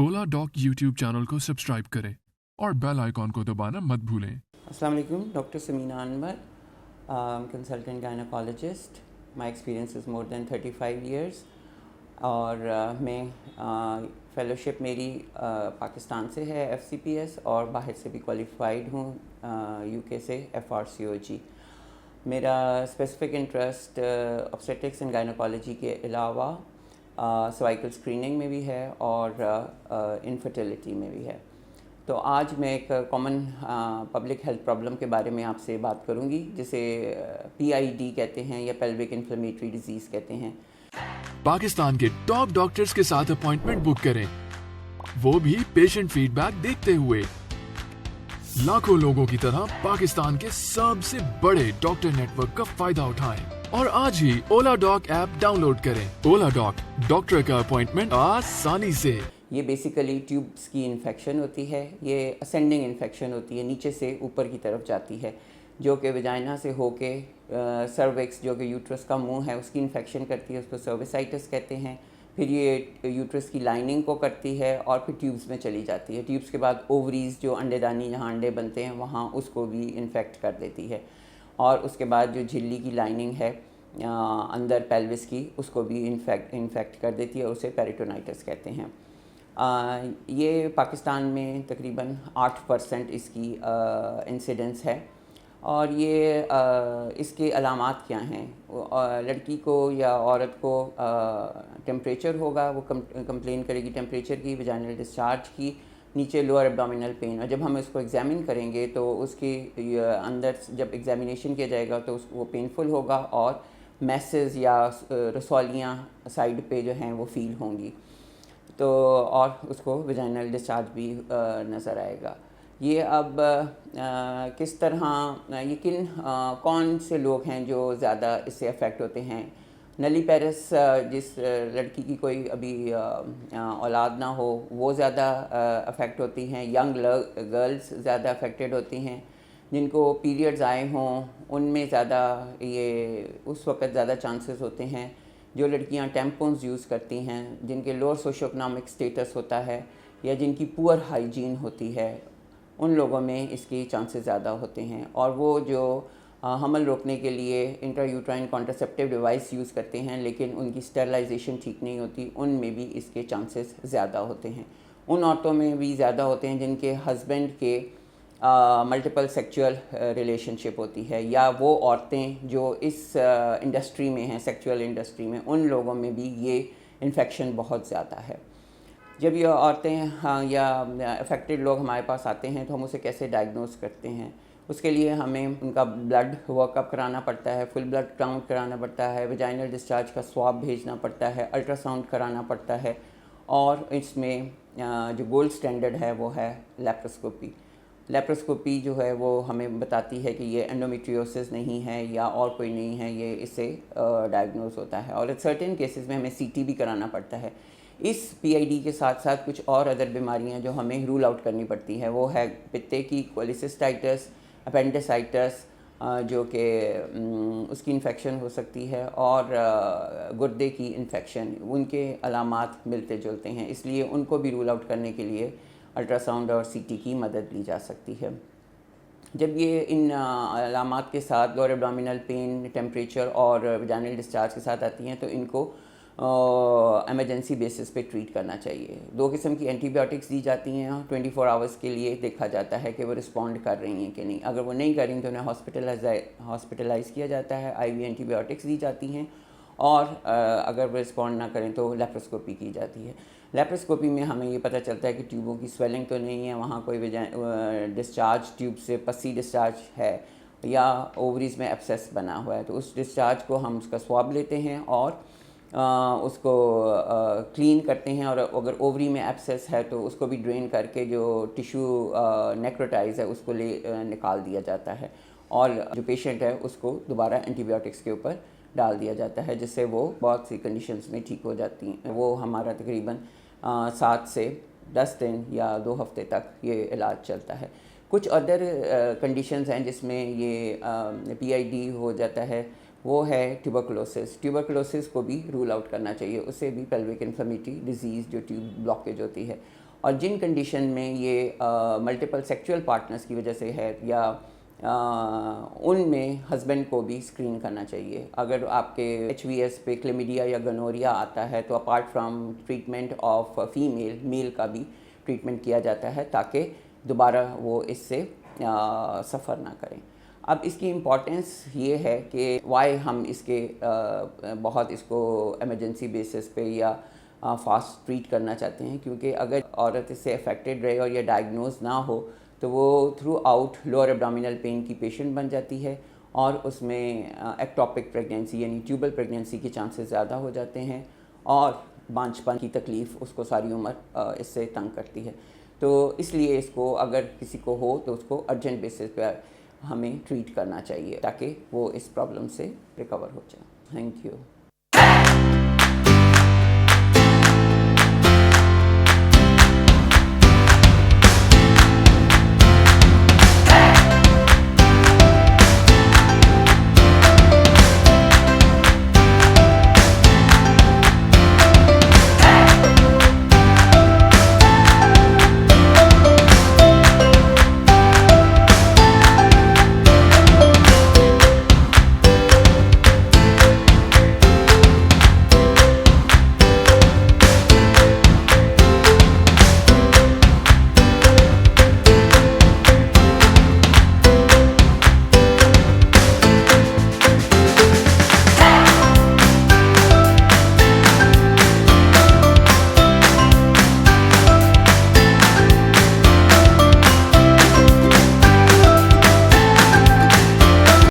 ओला dock YouTube channel को subscribe करें और बेल आइकॉन को दबाना मत भूलें। अस्सलाम वालेकुम, doctor Samina Anwar, consultant gynaecologist. My experience is more than 35 years और मैं फ़ेलोशिप मेरी पाकिस्तान से है FCPS और बाहर से भी क्वालिफाइड हूँ UK से FRCOG। मेरा specific interest obstetrics and gynaecology के अलावा सर्वाइकल स्क्रीनिंग में भी है और इनफर्टिलिटी में भी है। तो आज मैं एक कॉमन पब्लिक हेल्थ प्रॉब्लम के बारे में आपसे बात करूंगी, जिसे PID कहते हैं या पेल्विक इन्फ्लेमेटरी डिजीज़ कहते हैं। पाकिस्तान के टॉप डॉक्टर्स के साथ अपॉइंटमेंट बुक करें, वो भी पेशेंट फीडबैक देखते हुए। लाखों लोगों की तरह पाकिस्तान के सबसे बड़े डॉक्टर नेटवर्क का फायदा उठाएं और आज ही ओला डॉक ऐप डाउनलोड करें। ओला डॉक, डॉक्टर का अपॉइंटमेंट आसानी से। ये बेसिकली ट्यूब्स की इन्फेक्शन होती है। ये असेंडिंग इन्फेक्शन होती है, नीचे से ऊपर की तरफ जाती है, जो कि वजाइना से होके सर्विक्स, जो कि यूट्रस का मुंह है, उसकी इन्फेक्शन करती है, उसको सर्विसाइटिस कहते हैं। फिर ये यूट्रस की लाइनिंग को करती है और फिर ट्यूब्स में चली जाती है। ट्यूब्स के बाद ओवरीज, जो अंडेदानी जहाँ अंडे बनते हैं, वहाँ उसको भी इन्फेक्ट कर देती है। और उसके बाद जो झिल्ली की लाइनिंग है अंदर पेल्विस की, उसको भी इन्फेक्ट कर देती है और उसे पेरिटोनाइटिस कहते हैं। ये पाकिस्तान में तकरीबन 8% इसकी इंसिडेंस है। और ये इसके अलामात क्या हैं? लड़की को या औरत को टेम्परेचर होगा, वो कंप्लेन करेगी टेम्परेचर की, वजाइनल डिस्चार्ज की, नीचे लोअर एब्डोमिनल पेन। और जब हम इसको एग्ज़ामिन करेंगे तो उसके अंदर जब एग्ज़ामिनेशन किया जाएगा तो वो पेनफुल होगा और मैसेज या रसौलियाँ साइड पे जो हैं वो फील होंगी, तो और उसको वजाइनल डिस्चार्ज भी नज़र आएगा। ये अब किस तरह ये कौन से लोग हैं जो ज़्यादा इससे अफेक्ट होते हैं? नली पेरिस, जिस लड़की की कोई अभी औलाद ना हो, वो ज़्यादा अफेक्ट होती हैं। यंग गर्ल्स ज़्यादा अफेक्टेड होती हैं। जिनको पीरियड्स आए हों उनमें ज़्यादा ये उस वक़्त ज़्यादा चांसेस होते हैं। जो लड़कियां टैम्पन्स यूज़ करती हैं, जिनके लोअर सोशो इकोनॉमिक स्टेटस होता है या जिनकी पुअर हाइजीन होती है, उन लोगों में इसके चांसेस ज़्यादा होते हैं। और वो जो हमल रोकने के लिए इंट्रायूट्राइन कॉन्ट्रासेप्टिव डिवाइस यूज़ करते हैं लेकिन उनकी स्टेरिलाइजेशन ठीक नहीं होती, उनमें भी इसके चांसेस ज़्यादा होते हैं। उन औरतों में भी ज़्यादा होते हैं जिनके हस्बैंड के मल्टीपल सेक्चुअल रिलेशनशिप होती है, या वो औरतें जो इस इंडस्ट्री में हैं, सेक्चुअल इंडस्ट्री में, उन लोगों में भी ये इन्फेक्शन बहुत ज़्यादा है। जब ये औरतें या अफेक्टेड लोग हमारे पास आते हैं तो हम उसे कैसे डायग्नोस करते हैं? उसके लिए हमें उनका ब्लड वर्कअप कराना पड़ता है, फुल ब्लड काउंट कराना पड़ता है, वजाइनल डिस्चार्ज का स्वाब भेजना पड़ता है, अल्ट्रासाउंड कराना पड़ता है, और इसमें जो गोल्ड स्टैंडर्ड है वो है लेप्रोस्कोपी। लेप्रोस्कोपी जो है वो हमें बताती है कि ये एंडोमेट्रियोसिस नहीं है या और कोई नहीं है, ये इससे डायग्नोज होता है। और सर्टेन केसेस में हमें CT भी कराना पड़ता है। इस PID के साथ साथ कुछ और अदर बीमारियां जो हमें रूल आउट करनी पड़ती है, वो है पित्ते की कोलिसिस्टाइटिस, अपेंडिसाइटिस, जो कि उसकी इन्फेक्शन हो सकती है, और गुर्दे की इन्फेक्शन। उनके अलामात मिलते जुलते हैं, इसलिए उनको भी रूल आउट करने के लिए अल्ट्रासाउंड और CT की मदद ली जा सकती है। जब ये इन अलामात के साथ लोअर एब्डोमिनल पेन, टेम्परेचर और वजाइनल डिस्चार्ज के साथ आती हैं तो इनको एमरजेंसी बेसिस पे ट्रीट करना चाहिए। 2 किस्म की एंटीबायोटिक्स दी जाती हैं। 24 आवर्स के लिए देखा जाता है कि वो रिस्पॉन्ड कर रही हैं कि नहीं। अगर वो नहीं कर रही तो उन्हें हॉस्पिटलाइज़ किया जाता है, IV एंटीबायोटिक्स दी जाती हैं, और अगर वो रिस्पॉन्ड ना करें तो लेप्रोस्कोपी की जाती है। लेप्रोस्कोपी में हमें ये पता चलता है कि ट्यूबों की स्वेलिंग तो नहीं है, वहाँ कोई डिस्चार्ज ट्यूब से पसी डिस्चार्ज है या ओवरीज में एब्सेस बना हुआ है, तो उस डिस्चार्ज को हम उसका स्वाब लेते हैं और उसको क्लीन करते हैं। और अगर ओवरी में एब्सेस है तो उसको भी ड्रेन करके जो टिश्यू नेक्रोटाइज है उसको निकाल दिया जाता है, और जो पेशेंट है उसको दोबारा एंटीबायोटिक्स के ऊपर डाल दिया जाता है, जिससे वो बहुत सी कंडीशंस में ठीक हो जाती हैं। वो हमारा तकरीबन 7 से 10 दिन या 2 हफ्ते तक ये इलाज चलता है। कुछ अदर कंडीशंस हैं जिसमें ये PID हो जाता है, वो है ट्यूबरकुलोसिस। ट्यूबरकुलोसिस को भी रूल आउट करना चाहिए, उससे भी पेल्विक इन्फ्लेमेटरी डिजीज़, जो ट्यूब ब्लॉकेज होती है। اور جن کنڈیشن میں یہ ملٹیپل سیکچول پارٹنرز کی وجہ سے ہے یا ان میں ہسبینڈ کو بھی اسکرین کرنا چاہیے. اگر آپ کے ایچ وی ایس پہ کلیمیڈیا یا گنوریا آتا ہے تو apart from treatment of female male کا بھی ٹریٹمنٹ کیا جاتا ہے تاکہ دوبارہ وہ اس سے سفر نہ کریں. اب اس کی امپورٹنس یہ ہے کہ وائی ہم اس کے بہت اس کو ایمرجنسی بیسس پہ یا فاسٹ ٹریٹ کرنا چاہتے ہیں, کیونکہ اگر عورت اس سے افیکٹڈ رہے اور یہ ڈائگنوز نہ ہو تو وہ throughout lower abdominal pain کی پیشنٹ بن جاتی ہے اور اس میں ایکٹوپک پریگنینسی یعنی ٹیوبل پریگنینسی کے چانسز زیادہ ہو جاتے ہیں اور بانجھپن کی تکلیف اس کو ساری عمر اس سے تنگ کرتی ہے. تو اس لیے اس کو اگر کسی کو ہو تو اس کو ارجنٹ بیسس پہ ہمیں ٹریٹ کرنا چاہیے تاکہ وہ اس پرابلم سے ریکور ہو جائے. Thank you.